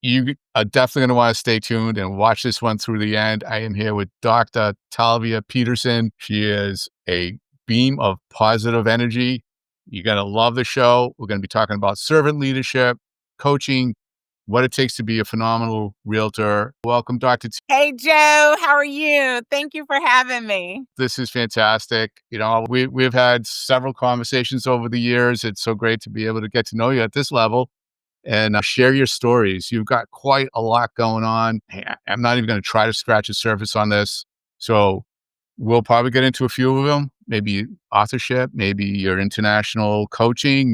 You are definitely going to want to stay tuned and watch this one through the end. I am here with Dr. Tvia Peterson. She is a beam of positive energy. You're going to love the show. We're going to be talking about servant leadership, coaching, what it takes to be a phenomenal realtor. Welcome, Dr. T. Hey, Joe, how are you? Thank you for having me. This is fantastic. We've had several conversations over the years. It's so great to be able to get to know you at this level and share your stories. You've got quite a lot going on. I'm not even going to try to scratch the surface on this. So we'll probably get into a few of them, maybe authorship, maybe your international coaching,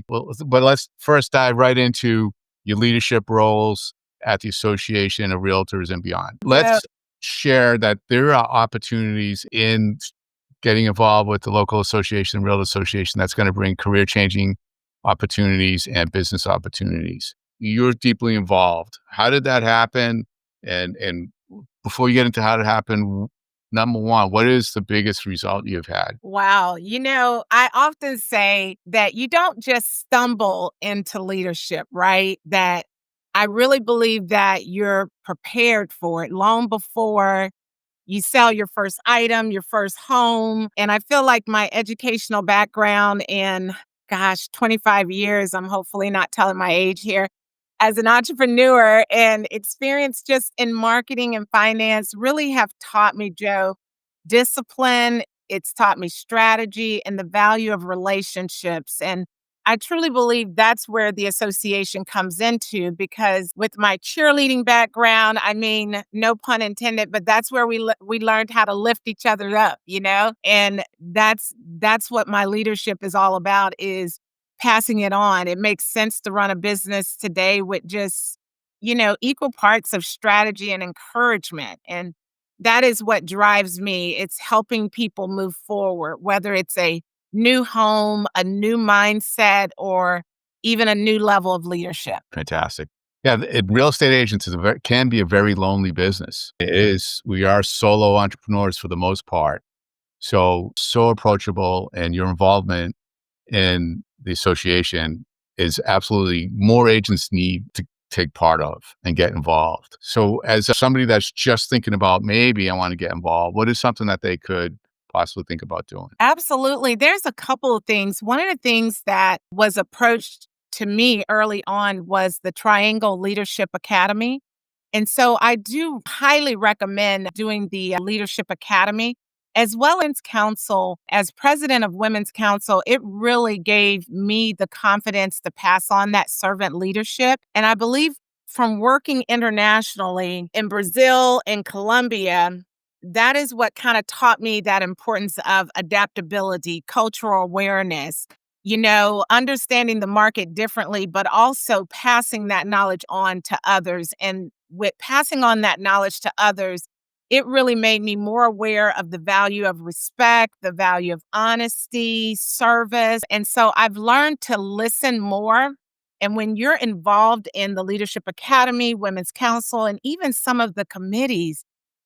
but let's first dive right into your leadership roles at the Association of Realtors and beyond. Yeah. Let's share that there are opportunities in getting involved with the local association, Realtor Association, that's going to bring career changing opportunities and business opportunities. You're deeply involved. How did that happen? And before you get into how it happened, number one, what is the biggest result you've had? Wow. I often say that you don't just stumble into leadership, right? That I really believe that you're prepared for it long before you sell your first item, your first home. And I feel like my educational background in, 25 years, I'm hopefully not telling my age here, as an entrepreneur and experience just in marketing and finance really have taught me, Joe, discipline. It's taught me strategy and the value of relationships. And I truly believe that's where the association comes into because with my cheerleading background, I mean, no pun intended, but that's where we learned how to lift each other up, And that's what my leadership is all about is passing it on. It makes sense to run a business today with just, equal parts of strategy and encouragement. And that is what drives me. It's helping people move forward, whether it's a new home, a new mindset, or even a new level of leadership. Fantastic. Yeah, real estate agents can be a very lonely business. It is. We are solo entrepreneurs for the most part. So approachable, and your involvement in the association is absolutely more agents need to take part of and get involved. So as somebody that's just thinking about maybe I want to get involved, what is something that they could possibly think about doing? Absolutely. There's a couple of things. One of the things that was approached to me early on was the Triangle Leadership Academy. And so I do highly recommend doing the Leadership Academy as well as council. As president of Women's Council, it really gave me the confidence to pass on that servant leadership. And I believe from working internationally in Brazil and Colombia, that is what kind of taught me that importance of adaptability, cultural awareness, understanding the market differently, but also passing that knowledge on to others. And with passing on that knowledge to others, it really made me more aware of the value of respect, the value of honesty, service. And so I've learned to listen more. And when you're involved in the Leadership Academy, Women's Council, and even some of the committees,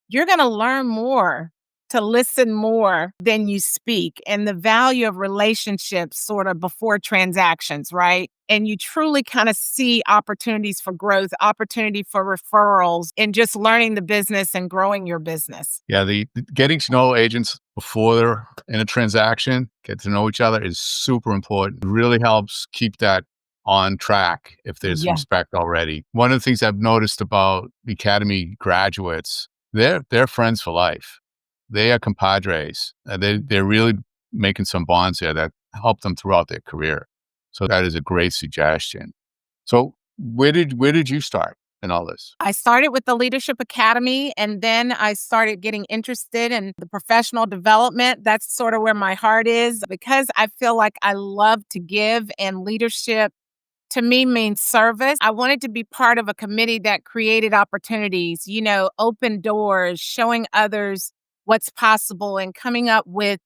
you're going to learn more to listen more than you speak and the value of relationships sort of before transactions, right? And you truly kind of see opportunities for growth, opportunity for referrals, and just learning the business and growing your business. Yeah, the getting to know agents before they're in a transaction, get to know each other is super important. It really helps keep that on track if there's Yeah. respect already. One of the things I've noticed about the academy graduates, they're friends for life. They are compadres. They're really making some bonds there that help them throughout their career. So that is a great suggestion. So where did you start in all this? I started with the Leadership Academy and then I started getting interested in the professional development. That's sort of where my heart is because I feel like I love to give and leadership to me means service. I wanted to be part of a committee that created opportunities, open doors, showing others what's possible and coming up with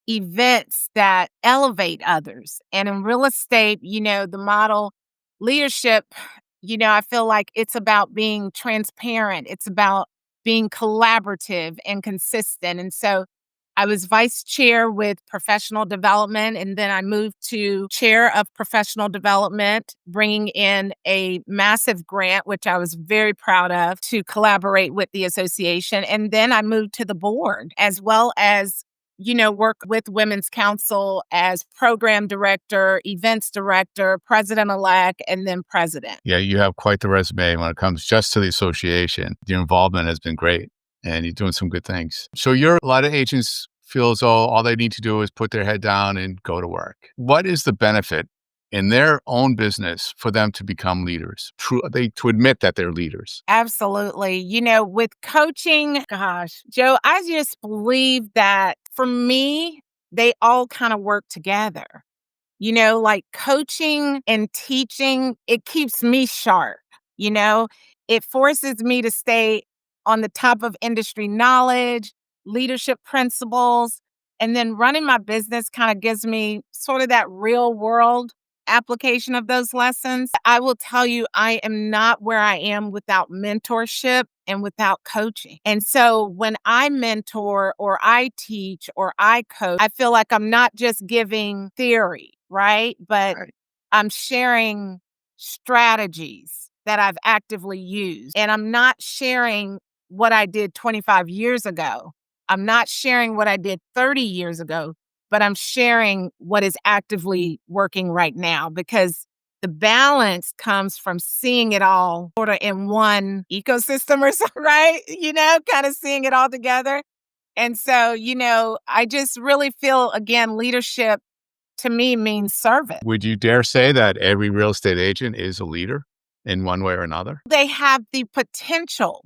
events that elevate others. And in real estate, the model leadership, I feel like it's about being transparent. It's about being collaborative and consistent. And so I was vice chair with professional development, and then I moved to chair of professional development, bringing in a massive grant, which I was very proud of, to collaborate with the association. And then I moved to the board, as well as work with Women's Council as program director, events director, president elect, and then president. Yeah, you have quite the resume when it comes just to the association. Your involvement has been great and you're doing some good things. So a lot of agents feel as though all they need to do is put their head down and go to work. What is the benefit in their own business for them to become leaders? To admit that they're leaders. Absolutely. With coaching, gosh, Joe, I just believe that for me, they all kind of work together. Like coaching and teaching, it keeps me sharp. You know, it forces me to stay on the top of industry knowledge, leadership principles, and then running my business kind of gives me sort of that real world application of those lessons. I will tell you, I am not where I am without mentorship and without coaching. And so when I mentor or I teach or I coach, I feel like I'm not just giving theory, right? But Right. I'm sharing strategies that I've actively used. And I'm not sharing what I did 25 years ago. I'm not sharing what I did 30 years ago, but I'm sharing what is actively working right now because the balance comes from seeing it all sort of in one ecosystem or something, right? Kind of seeing it all together. And so, I just really feel, again, leadership to me means service. Would you dare say that every real estate agent is a leader in one way or another? They have the potential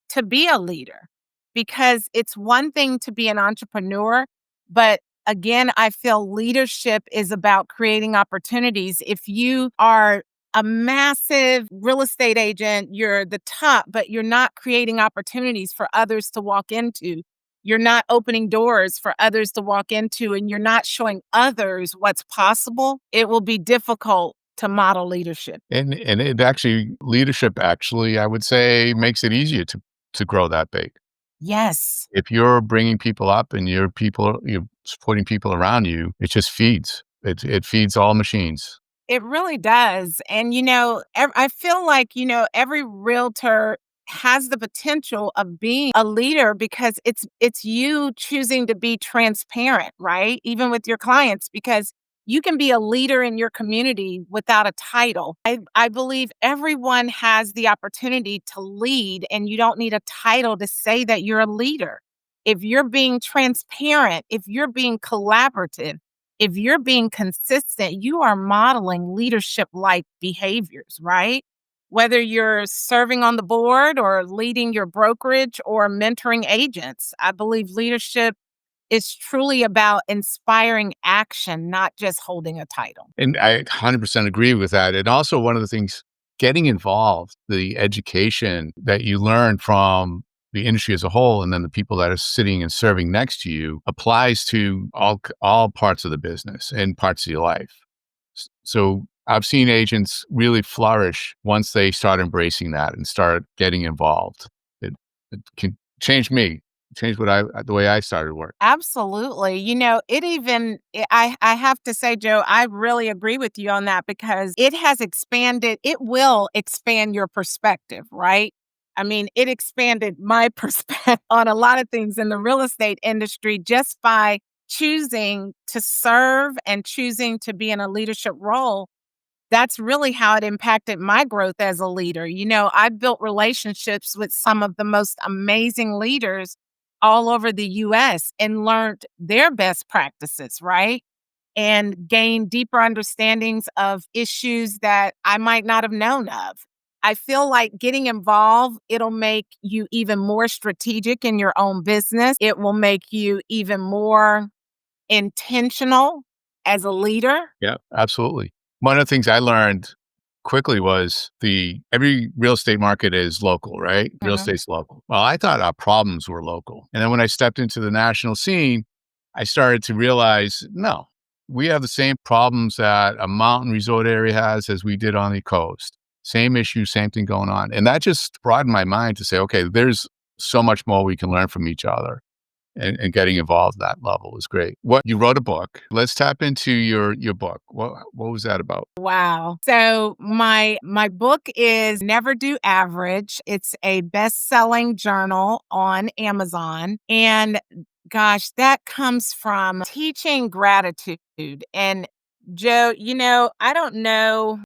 to be a leader because it's one thing to be an entrepreneur, but again, I feel leadership is about creating opportunities. If you are a massive real estate agent, you're the top, but you're not creating opportunities for others to walk into. You're not opening doors for others to walk into, and you're not showing others what's possible. It will be difficult to model leadership. And it actually leadership actually, I would say, makes it easier to grow that big. Yes. If you're bringing people up and you're supporting people around you, it just feeds. It feeds all machines. It really does. And, I feel like, every realtor has the potential of being a leader because it's you choosing to be transparent, right? Even with your clients, because you can be a leader in your community without a title. I believe everyone has the opportunity to lead, and you don't need a title to say that you're a leader. If you're being transparent, if you're being collaborative, if you're being consistent, you are modeling leadership like behaviors, right? Whether you're serving on the board or leading your brokerage or mentoring agents, I believe leadership is truly about inspiring action, not just holding a title. And I 100% agree with that. And also one of the things, getting involved, the education that you learn from the industry as a whole, and then the people that are sitting and serving next to you applies to all parts of the business and parts of your life. So I've seen agents really flourish once they start embracing that and start getting involved. It can change me, change the way I started work. Absolutely. I have to say, Joe, I really agree with you on that because it will expand your perspective, right? I mean, it expanded my perspective on a lot of things in the real estate industry just by choosing to serve and choosing to be in a leadership role. That's really how it impacted my growth as a leader. I've built relationships with some of the most amazing leaders all over the US and learned their best practices, right? And gained deeper understandings of issues that I might not have known of. I feel like getting involved, it'll make you even more strategic in your own business. It will make you even more intentional as a leader. Yeah, absolutely. One of the things I learned quickly was every real estate market is local, right? Real Mhm. estate's local. Well, I thought our problems were local. And then when I stepped into the national scene, I started to realize, no, we have the same problems that a mountain resort area has as we did on the coast. Same issue, same thing going on. And that just broadened my mind to say, okay, there's so much more we can learn from each other. and getting involved at that level is great. What you wrote a book. Let's tap into your book. What was that about? Wow. So my book is Never Do Average. It's a best-selling journal on Amazon. And gosh, that comes from teaching gratitude. And Joe, I don't know,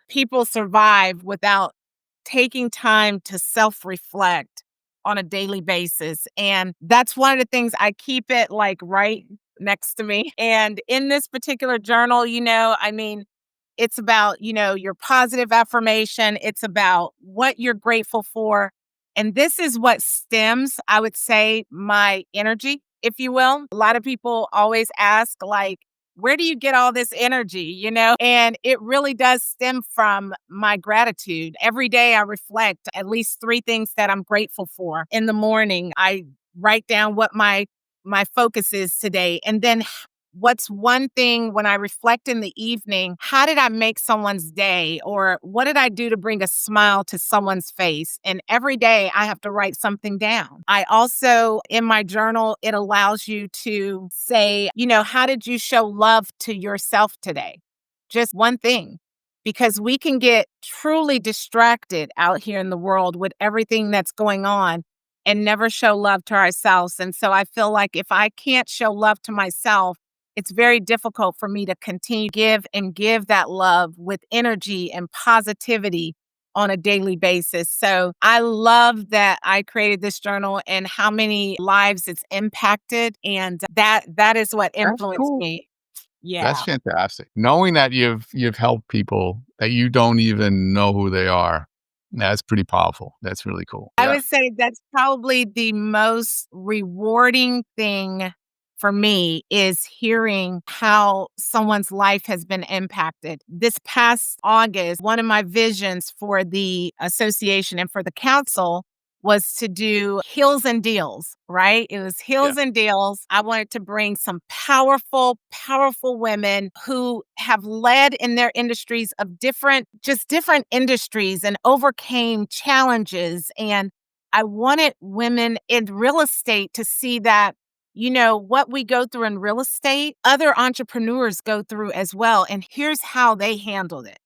people survive without taking time to self-reflect on a daily basis. And that's one of the things I keep it like right next to me. And in this particular journal, it's about, your positive affirmation. It's about what you're grateful for. And this is what stems, I would say, my energy, if you will. A lot of people always ask, like, where do you get all this energy, And it really does stem from my gratitude. Every day I reflect at least three things that I'm grateful for. In the morning, I write down what my focus is today. And then what's one thing when I reflect in the evening, how did I make someone's day? Or what did I do to bring a smile to someone's face? And every day I have to write something down. I also, in my journal, it allows you to say, how did you show love to yourself today? Just one thing. Because we can get truly distracted out here in the world with everything that's going on and never show love to ourselves. And so I feel like if I can't show love to myself, it's very difficult for me to continue give that love with energy and positivity on a daily basis. So I love that I created this journal and how many lives it's impacted. And that is what That's influenced cool. me. That's Yeah. fantastic. Knowing that you've helped people that you don't even know who they are, that's pretty powerful. That's really cool. I Yeah. would say that's probably the most rewarding thing for me is hearing how someone's life has been impacted. This past August, one of my visions for the association and for the council was to do heels and deals, right? It was Yeah. heels and deals. I wanted to bring some powerful, powerful women who have led in their industries of different industries and overcame challenges. And I wanted women in real estate to see that what we go through in real estate, other entrepreneurs go through as well. And here's how they handled it.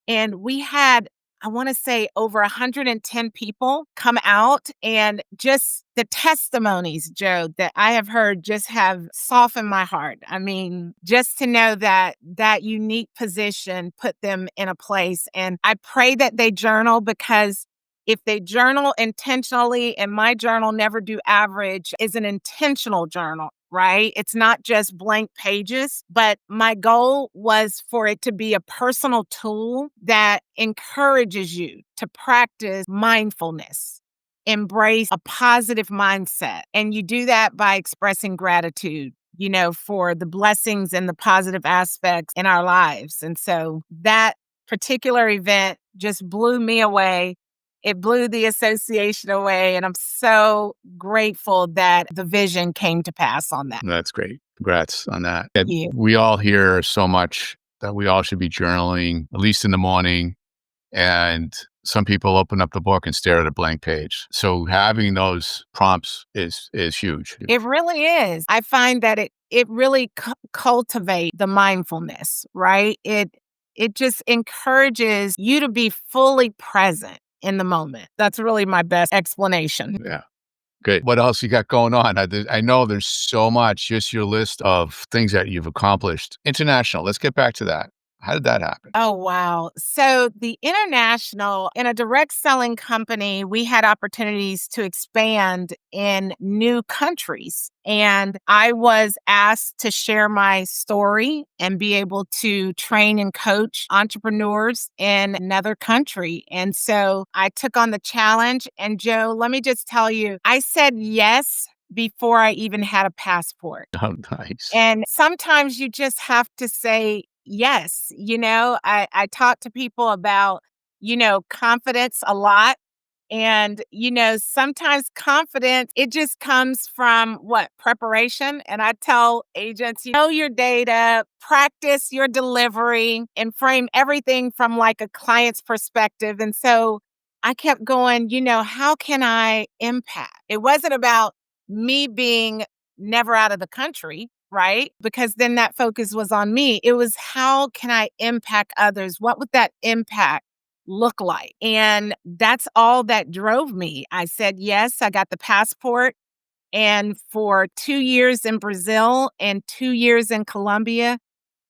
And we had, I want to say, over 110 people come out, and just the testimonies, Joe, that I have heard just have softened my heart. I mean, just to know that that unique position put them in a place. And I pray that they journal, because if they journal intentionally, and my journal Never Do Average is an intentional journal, right? It's not just blank pages, but my goal was for it to be a personal tool that encourages you to practice mindfulness, embrace a positive mindset. And you do that by expressing gratitude, for the blessings and the positive aspects in our lives. And so that particular event just blew me away. It blew the association away. And I'm so grateful that the vision came to pass on that. That's great. Congrats on that. And Yeah. we all hear so much that we all should be journaling, at least in the morning. And some people open up the book and stare at a blank page. So having those prompts is huge. It really is. I find that it really cultivate the mindfulness, right? It just encourages you to be fully present in the moment. That's really my best explanation. Yeah. Good. What else you got going on? I know there's so much, just your list of things that you've accomplished. International, let's get back to that. How did that happen? Oh, wow. So, the international, in a direct selling company, we had opportunities to expand in new countries. And I was asked to share my story and be able to train and coach entrepreneurs in another country. And so I took on the challenge. And Joe, let me just tell you, I said yes before I even had a passport. Oh, nice. And sometimes you just have to say yes. I talk to people about, confidence a lot. And, sometimes confidence, it just comes from what? Preparation. And I tell agents, know your data, practice your delivery, and frame everything from like a client's perspective. And so I kept going, how can I impact? It wasn't about me being never out of the country, right? Because then that focus was on me. It was, how can I impact others? What would that impact look like? And that's all that drove me. I said yes. I got the passport. And for 2 years in Brazil and 2 years in Colombia,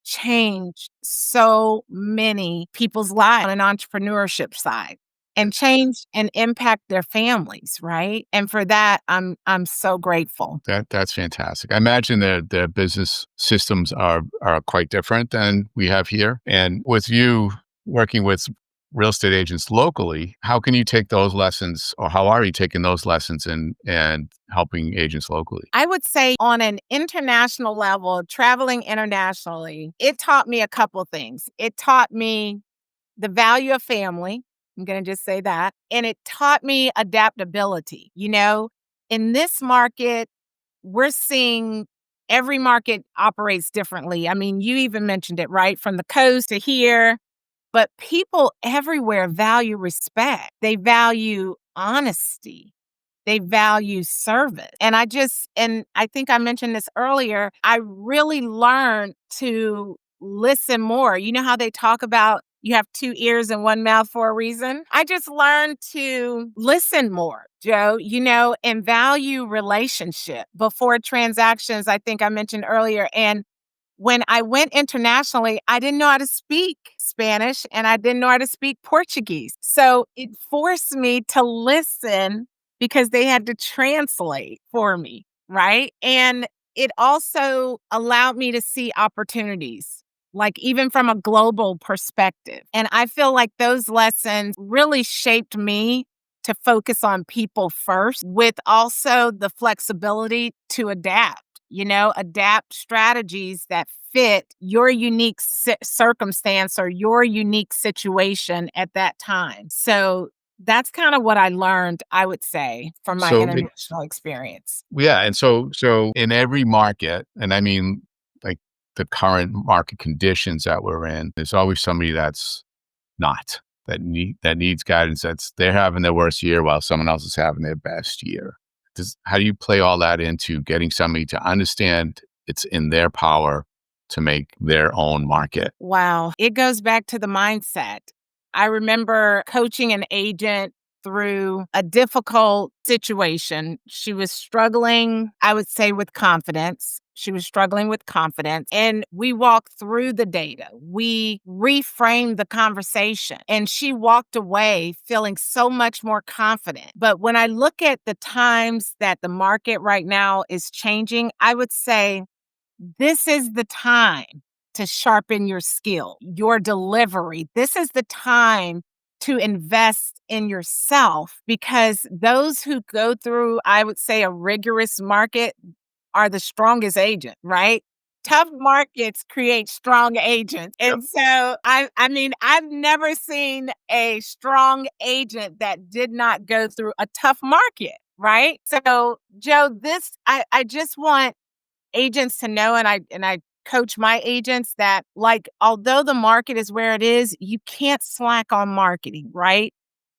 changed so many people's lives on an entrepreneurship side, and change and impact their families, right? And for that, I'm so grateful. That's fantastic. I imagine their business systems are quite different than we have here. And with you working with real estate agents locally, how can you take those lessons, or how are you taking those lessons and helping agents locally? I would say on an international level, traveling internationally, it taught me a couple things. It taught me the value of family. I'm going to just say that. And it taught me adaptability. In this market, we're seeing every market operates differently. I mean, you even mentioned it, right? From the coast to here. But people everywhere value respect. They value honesty. They value service. And I think I mentioned this earlier, I really learned to listen more. You know how they talk about you have two ears and one mouth for a reason? I just learned to listen more, Joe, and value relationship before transactions, I think I mentioned earlier. And when I went internationally, I didn't know how to speak Spanish and I didn't know how to speak Portuguese. So it forced me to listen because they had to translate for me, right? And it also allowed me to see opportunities, like even from a global perspective. And I feel like those lessons really shaped me to focus on people first, with also the flexibility to adapt strategies that fit your unique circumstance or your unique situation at that time. So that's kind of what I learned, I would say, from my So international experience. yeah, and so in every market, and I mean, like, the current market conditions that we're in, there's always somebody that's not, that needs guidance, that's they're having their worst year while someone else is having their best year. How do you play all that into getting somebody to understand it's in their power to make their own market? Wow. It goes back to the mindset. I remember coaching an agent through a difficult situation. She was struggling, I would say, with confidence. She was struggling with confidence. And we walked through the data. We reframed the conversation. And she walked away feeling so much more confident. But when I look at the times that the market right now is changing, I would say this is the time to sharpen your skill, your delivery. This is the time to invest in yourself, because those who go through, I would say, a rigorous market are the strongest agent, right? Tough markets create strong agents. Yep. And so I mean, I've never seen a strong agent that did not go through a tough market, right? So, Joe, I just want agents to know, and I coach my agents that, like, although the market is where it is, you can't slack on marketing, right?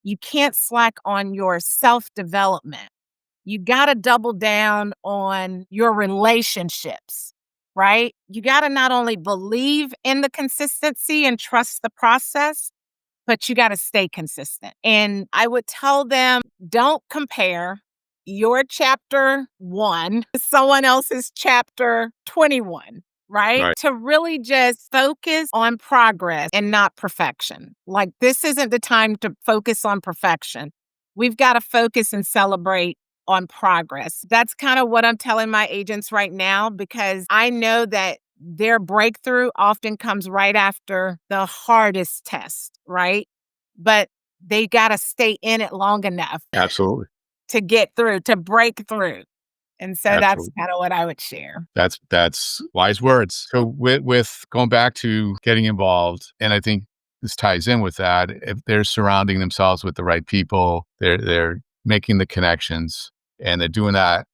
You can't slack on your self-development. You got to double down on your relationships, right? You got to not only believe in the consistency and trust the process, but you got to stay consistent. And I would tell them, don't compare your chapter 1 to someone else's chapter 21, right? Right. To really just focus on progress and not perfection. Like, this isn't the time to focus on perfection. We've got to focus and celebrate on progress. That's kind of what I'm telling my agents right now, because I know that their breakthrough often comes right after the hardest test, right? But they got to stay in it long enough Absolutely. to get through, to break through. And so that's Absolutely. kind of what I would share. That's wise words. So with going back to getting involved, and I think this ties in with that, if they're surrounding themselves with the right people, they're making the connections, and they're doing that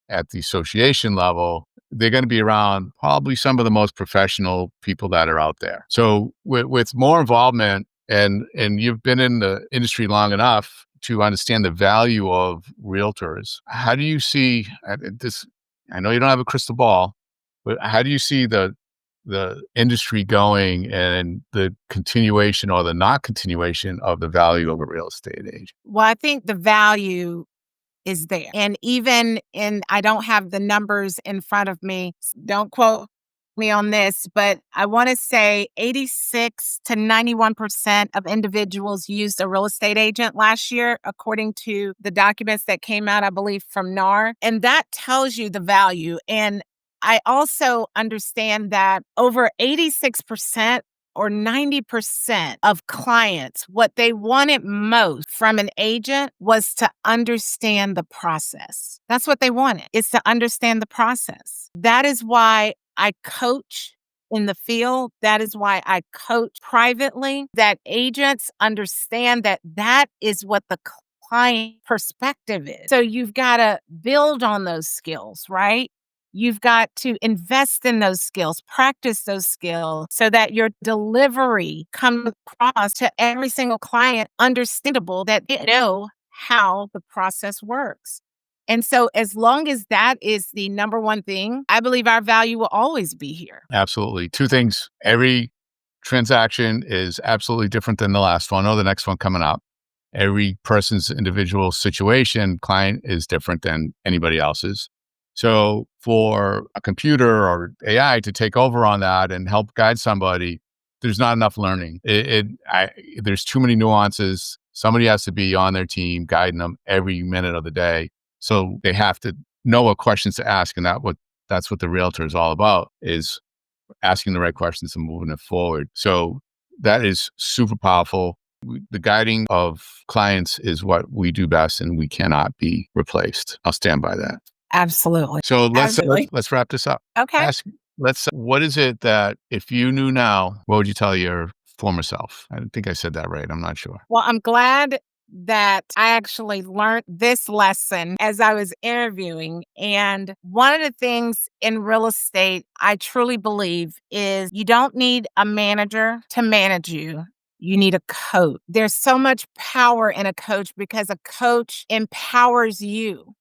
at the association level, they're going to be around probably some of the most professional people that are out there. So with more involvement, and you've been in the industry long enough to understand the value of realtors. How do you see this? I know you don't have a crystal ball, but how do you see the industry going and the continuation or the not continuation of the value of a real estate agent? Well, I think the value is there. And even in, I don't have the numbers in front of me. Don't quote me on this, but I want to say 86 to 91% of individuals used a real estate agent last year, according to the documents that came out, I believe, from NAR. And that tells you the value. And I also understand that over 86% or 90% of clients, what they wanted most from an agent was to understand the process. That's what they wanted, is to understand the process. That is why I coach in the field. That is why I coach privately, that agents understand that that is what the client perspective is. So you've got to build on those skills, right? You've got to invest in those skills, practice those skills so that your delivery comes across to every single client understandable, that they know how the process works. And so as long as that is the number one thing, I believe our value will always be here. Absolutely. Two things. Every transaction is absolutely different than the last one or the next one coming up. Every person's individual situation, client is different than anybody else's. So for a computer or AI to take over on that and help guide somebody, there's not enough learning. There's too many nuances. Somebody has to be on their team guiding them every minute of the day. So they have to know what questions to ask, and that's what the realtor is all about, is asking the right questions and moving it forward. So that is super powerful. The guiding of clients is what we do best, and we cannot be replaced. I'll stand by that. Absolutely. So Absolutely. let's wrap this up. Okay. What is it that if you knew now, what would you tell your former self? I think I said that right. I'm not sure. Well, I'm glad that I actually learned this lesson as I was interviewing. And one of the things in real estate, I truly believe, is you don't need a manager to manage you. You need a coach. There's so much power in a coach because a coach empowers you.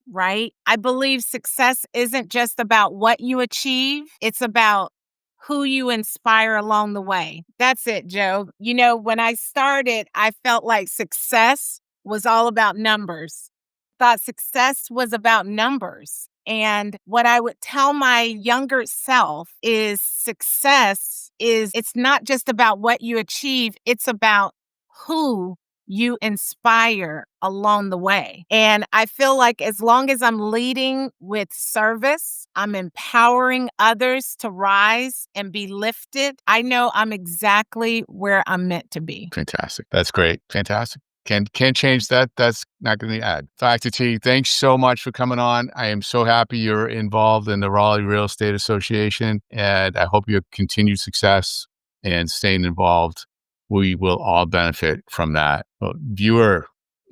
Right? I believe success isn't just about what you achieve, it's about who you inspire along the way. That's it, Joe. You know, when I started, I felt like success was all about numbers. Thought success was about numbers. And what I would tell my younger self is success is, it's not just about what you achieve, it's about who you inspire along the way. And I feel like as long as I'm leading with service, I'm empowering others to rise and be lifted, I know I'm exactly where I'm meant to be. Fantastic. That's great. Fantastic. Can't change that. That's not going to add. Dr. T, thanks so much for coming on. I am so happy you're involved in the Raleigh Real Estate Association, and I hope you have continued success and staying involved. We will all benefit from that. Well, viewer,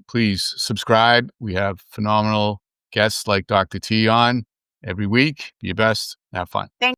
please subscribe. We have phenomenal guests like Dr. T on every week. Be your best. Have fun. Thank